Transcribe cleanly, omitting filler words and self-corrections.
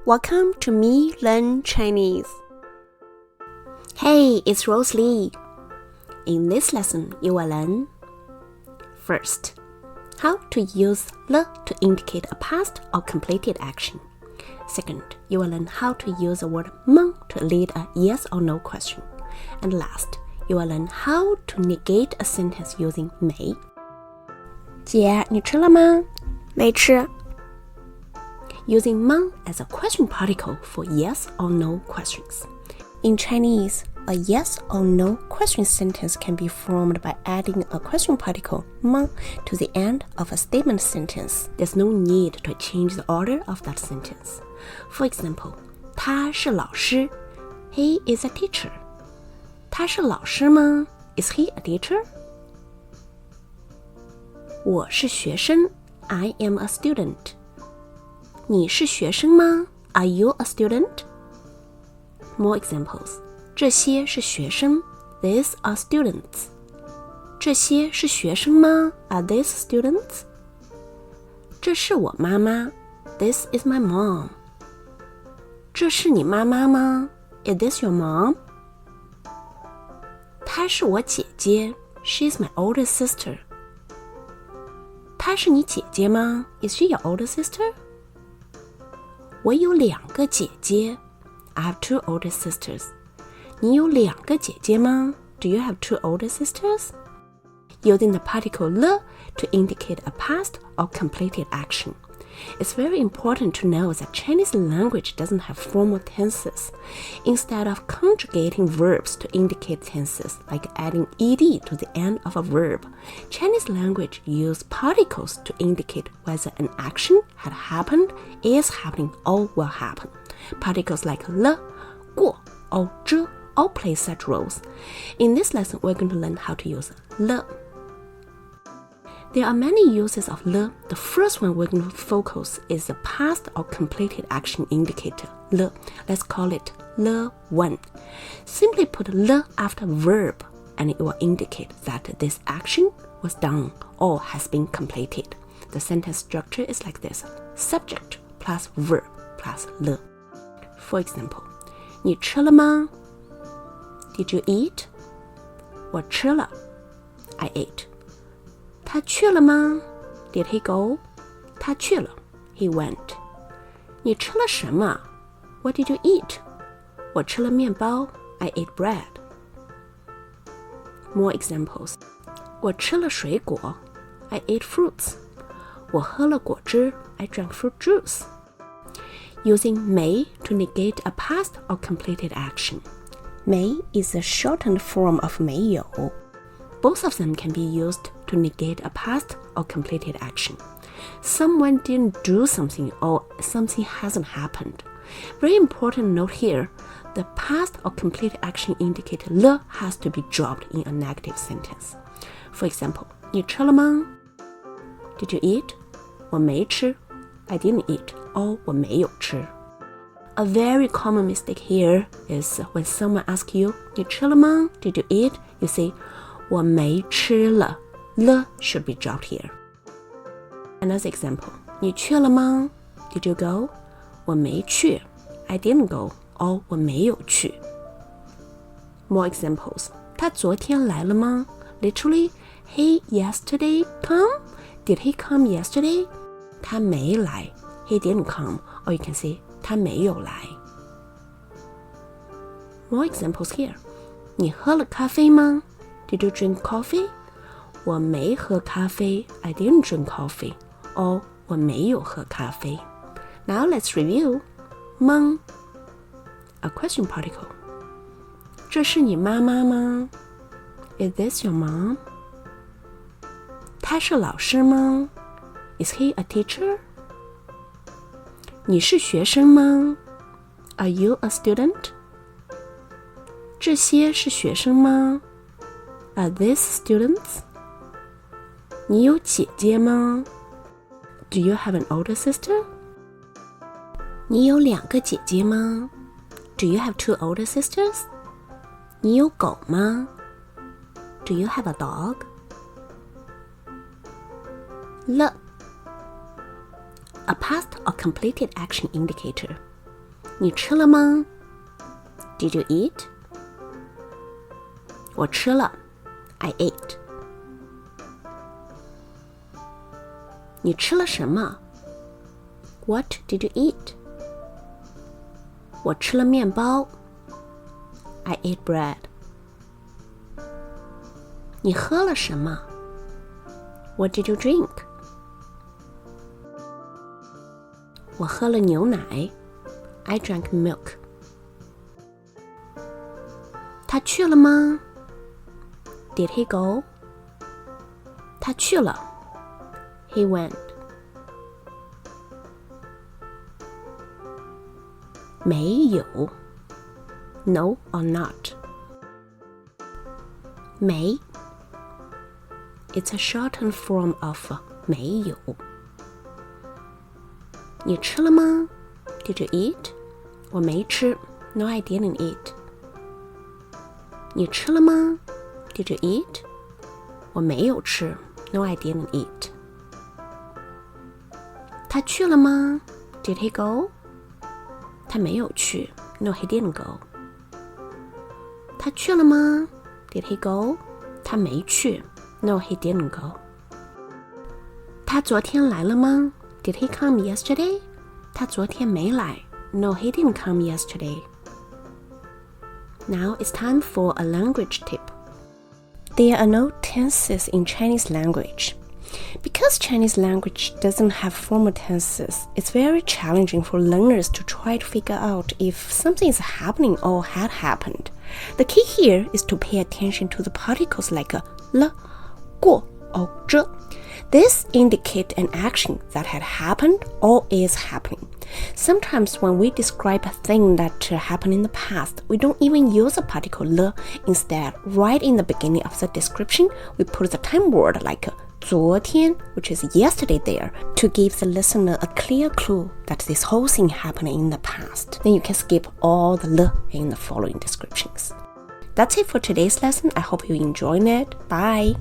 Welcome to MeeLearn-Chinese. Hey, it's Rose Lee. In this lesson, you will learn first, how to use le to indicate a past or completed action. Second, you will learn how to use the word 梦 to lead a yes or no question. And last, you will learn how to negate a sentence using 没。姐，你吃了吗？没吃。Using 吗 as a question particle for yes or no questions. In Chinese, a yes or no question sentence can be formed by adding a question particle 吗 to the end of a statement sentence. There's no need to change the order of that sentence. For example, 他是老师 He is a teacher. 他是老师吗 Is he a teacher? 我是学生 I am a student. 你是学生吗 Are you a student? More examples. 这些是学生 These are students. 这些是学生吗 Are these students? 这是我妈妈 This is my mom. 这是你妈妈吗 Is this your mom? 她是我姐姐 She's my older sister. 她是你姐姐吗 Is she your older sister? 我有两个姐姐 I have two older sisters. 你有两个姐姐吗 Do you have two older sisters? Using the particle le to indicate a past or completed action. It's very important to know that Chinese language doesn't have formal tenses. Instead of conjugating verbs to indicate tenses, like adding ed to the end of a verb, Chinese language uses particles to indicate whether an action had happened, is happening, or will happen. Particles like le, 过, or 这 all play such roles. In this lesson, we're going to learn how to use le. There are many uses of le. The first one we're going to focus is the past or completed action indicator, le. Let's call it le1. Simply put le after verb and it will indicate that this action was done or has been completed. The sentence structure is like this: subject plus verb plus le. For example, 你吃了吗 Did you eat? 我吃了 I ate. 他去了吗 Did he go? 他去了 He went. 你吃了什么 What did you eat? 我吃了面包 I ate bread. More examples. 我吃了水果 I ate fruits. 我喝了果汁 I drank fruit juice. Using 没 to negate a past or completed action. 没 is a shortened form of 没有. Both of them can be used to negate a past or completed action. Someone didn't do something or something hasn't happened. Very important note here, the past or completed action indicator le has to be dropped in a negative sentence. For example, 你吃了吗 Did you eat? 我没吃 I didn't eat. Or 我没有吃 A very common mistake here is when someone asks you, 你吃了吗 Did you eat? You say, 我没吃了 Le should be dropped here. Another example. 你去了吗 Did you go? 我没去 I didn't go. Or 我没有去 More examples. 他昨天来了吗 Literally, he yesterday come? Did he come yesterday? 他没来 He didn't come. Or you can say, 他没有来 More examples here. 你喝了咖啡吗Did you drink coffee? 我没喝咖啡 I didn't drink coffee. Or 我没有喝咖啡 Now let's review. 吗 A question particle. 这是你妈妈吗 Is this your mom? 他是老师吗 Is he a teacher? 你是学生吗 Are you a student? 这些是学生吗Are these students? 你有姐姐吗 Do you have an older sister? 你有两个姐姐吗 Do you have two older sisters? 你有狗吗 Do you have a dog? Le. A past or completed action indicator. 你吃了吗？ Did you eat? 我吃了 I ate. 你吃了什么？ What did you eat? 我吃了面包 I ate bread. 你喝了什么？ What did you drink? 我喝了牛奶 I drank milk. 他去了吗？ Did he go? 他去了 He went. 没有 No or not. 没 It's a shortened form of 没有。你吃了吗？ Did you eat? 我没吃 No, I didn't eat. 你吃了吗？ Did you eat? 我没有吃 No, I didn't eat. 他去了吗？ Did he go? 他没有去 No, he didn't go. 他去了吗？ Did he go? 他没去 No, he didn't go. 他昨天来了吗？ Did he come yesterday? 他昨天没来 No, he didn't come yesterday. Now it's time for a language tip. There are no tenses in Chinese language. Because Chinese language doesn't have formal tenses, it's very challenging for learners to try to figure out if something is happening or had happened. The key here is to pay attention to the particles like 了、过 or 这. This indicate an action that had happened or is happening. Sometimes when we describe a thing that happened in the past, we don't even use the particle 了. Instead, right in the beginning of the description, we put the time word like 昨天, which is yesterday there, to give the listener a clear clue that this whole thing happened in the past. Then you can skip all the 了 in the following descriptions. That's it for today's lesson. I hope you enjoyed it. Bye!